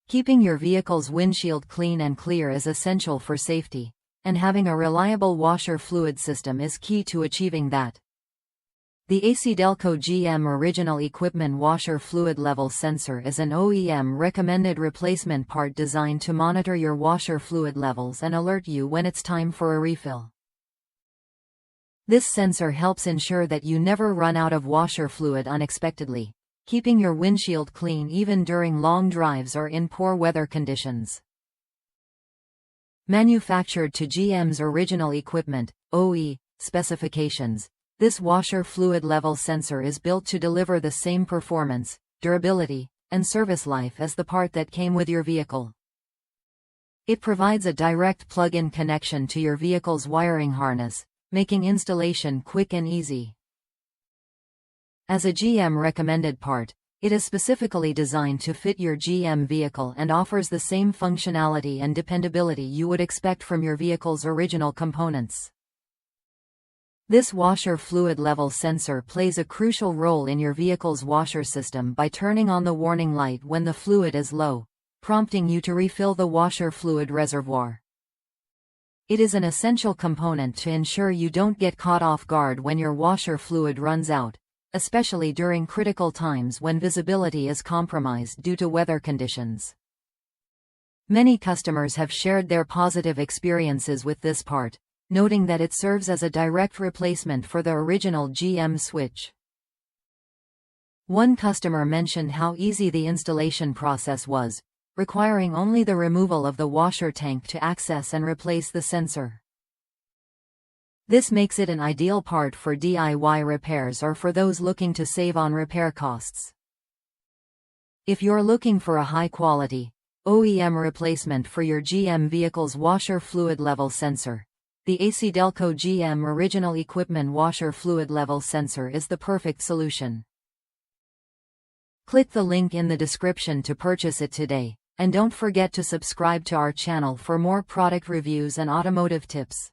Keeping your vehicle's windshield clean and clear is essential for safety, and having a reliable washer fluid system is key to achieving that. The ACDelco GM Original Equipment Washer Fluid Level Sensor is an OEM-recommended replacement part designed to monitor your washer fluid levels and alert you when it's time for a refill. This sensor helps ensure that you never run out of washer fluid unexpectedly, keeping your windshield clean even during long drives or in poor weather conditions. Manufactured to GM's original equipment, OE, specifications, this washer fluid level sensor is built to deliver the same performance, durability, and service life as the part that came with your vehicle. It provides a direct plug-in connection to your vehicle's wiring harness, making installation quick and easy. As a GM recommended part, it is specifically designed to fit your GM vehicle and offers the same functionality and dependability you would expect from your vehicle's original components. This washer fluid level sensor plays a crucial role in your vehicle's washer system by turning on the warning light when the fluid is low, prompting you to refill the washer fluid reservoir. It is an essential component to ensure you don't get caught off guard when your washer fluid runs out, especially during critical times when visibility is compromised due to weather conditions. Many customers have shared their positive experiences with this part, noting that it serves as a direct replacement for the original GM switch. One customer mentioned how easy the installation process was, requiring only the removal of the washer tank to access and replace the sensor. This makes it an ideal part for DIY repairs or for those looking to save on repair costs. If you're looking for a high-quality, OEM replacement for your GM vehicle's washer fluid level sensor, the ACDelco GM Original Equipment Washer Fluid Level Sensor is the perfect solution. Click the link in the description to purchase it today, and don't forget to subscribe to our channel for more product reviews and automotive tips.